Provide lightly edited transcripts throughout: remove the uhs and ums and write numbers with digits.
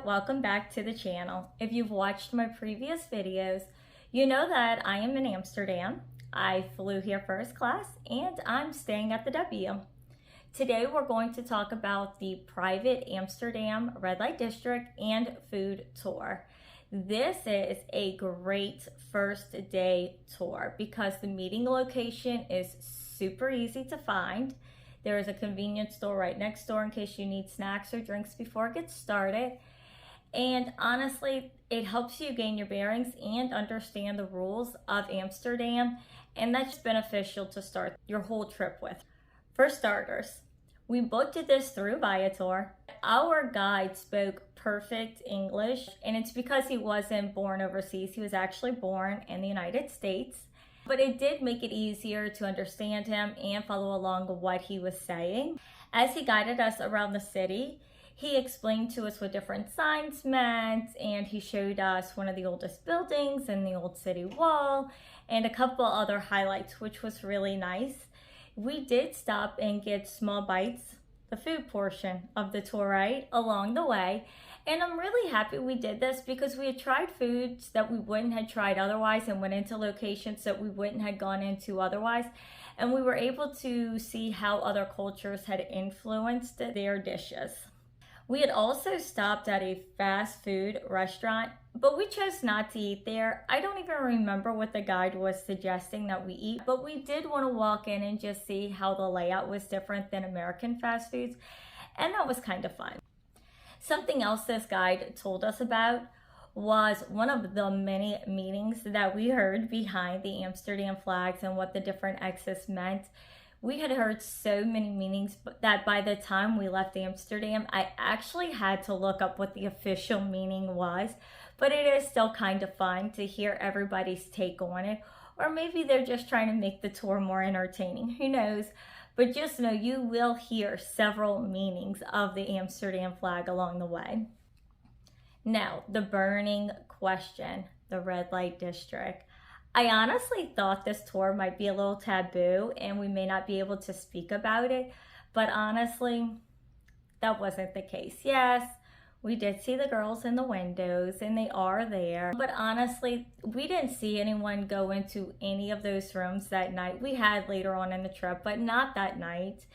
Welcome back to the channel. If you've watched my previous videos, you know that I am in Amsterdam. I flew here first class and I'm staying at the W. Today we're going to talk about the private Amsterdam red light district and food tour. This is a great first day tour because the meeting location is super easy to find. There is a convenience store right next door in case you need snacks or drinks before it gets started. And honestly, it helps you gain your bearings and understand the rules of Amsterdam, and that's beneficial to start your whole trip with. For starters, we booked this through Viator. Our guide spoke perfect English, and it's because he wasn't born overseas. He was actually born in the United States, but it did make it easier to understand him and follow along with what he was saying. As he guided us around the city, he explained to us what different signs meant, and he showed us one of the oldest buildings in the old city wall and a couple other highlights, which was really nice. We did stop and get small bites, the food portion of the tour, right, along the way. And I'm really happy we did this because we had tried foods that we wouldn't have tried otherwise and went into locations that we wouldn't have gone into otherwise. And we were able to see how other cultures had influenced their dishes. We had also stopped at a fast food restaurant, but we chose not to eat there. I don't even remember what the guide was suggesting that we eat, but we did want to walk in and just see how the layout was different than American fast foods, and that was kind of fun. Something else this guide told us about was one of the many meanings that we heard behind the Amsterdam flags and what the different X's meant. We had heard so many meanings that by the time we left Amsterdam, I actually had to look up what the official meaning was, but it is still kind of fun to hear everybody's take on it, or maybe they're just trying to make the tour more entertaining, who knows? But just know you will hear several meanings of the Amsterdam flag along the way. Now, the burning question, the red light district. I honestly thought this tour might be a little taboo and we may not be able to speak about it, but honestly, that wasn't the case. Yes, we did see the girls in the windows and they are there, but honestly, we didn't see anyone go into any of those rooms that night. We had later on in the trip, but not that night.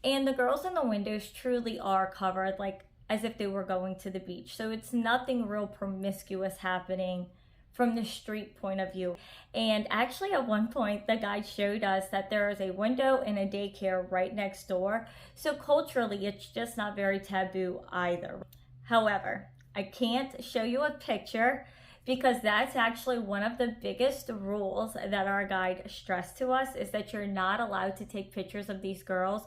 And the girls in the windows truly are covered, like as if they were going to the beach. So it's nothing real promiscuous happening from the street point of view. And actually at one point the guide showed us that there is a window and a daycare right next door, so culturally it's just not very taboo either. However, I can't show you a picture because that's actually one of the biggest rules that our guide stressed to us, is that you're not allowed to take pictures of these girls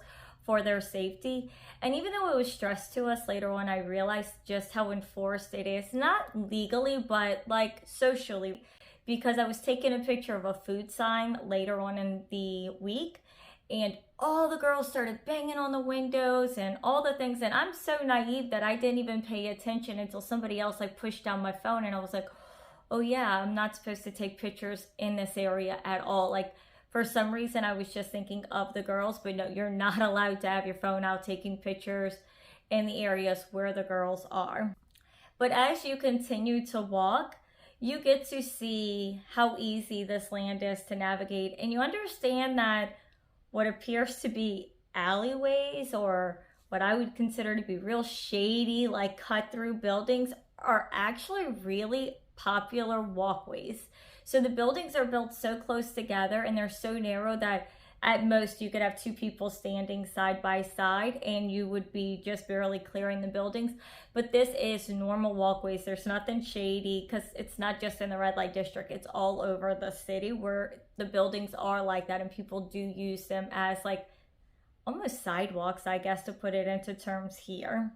for their safety. And even though it was stressed to us later on, I realized just how enforced it is, not legally, but like socially, because I was taking a picture of a food sign later on in the week and all the girls started banging on the windows and all the things. And I'm so naive that I didn't even pay attention until somebody else like pushed down my phone and I was like, oh yeah, I'm not supposed to take pictures in this area at all. Like, for some reason, I was just thinking of the girls, but no, you're not allowed to have your phone out taking pictures in the areas where the girls are. But as you continue to walk, you get to see how easy this land is to navigate. And you understand that what appears to be alleyways, or what I would consider to be real shady, like cut through buildings, are actually really popular walkways. So the buildings are built so close together and they're so narrow that at most you could have two people standing side by side and you would be just barely clearing the buildings. But this is normal walkways. There's nothing shady because it's not just in the red light district. It's all over the city where the buildings are like that, and people do use them as like almost sidewalks, I guess, to put it into terms here.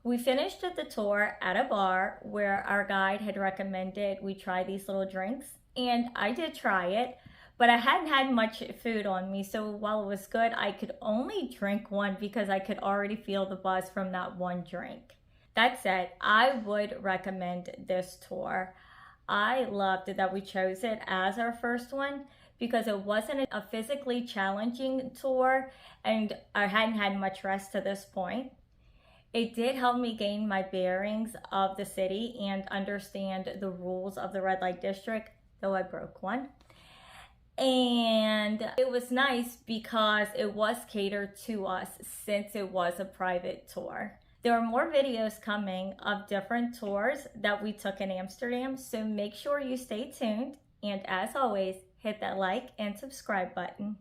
We finished the tour at a bar where our guide had recommended we try these little drinks. And I did try it, but I hadn't had much food on me. So while it was good, I could only drink one because I could already feel the buzz from that one drink. That said, I would recommend this tour. I loved that we chose it as our first one because it wasn't a physically challenging tour and I hadn't had much rest to this point. It did help me gain my bearings of the city and understand the rules of the red light district, though I broke one. And it was nice because it was catered to us since it was a private tour. There are more videos coming of different tours that we took in Amsterdam, so make sure you stay tuned. And as always, hit that like and subscribe button.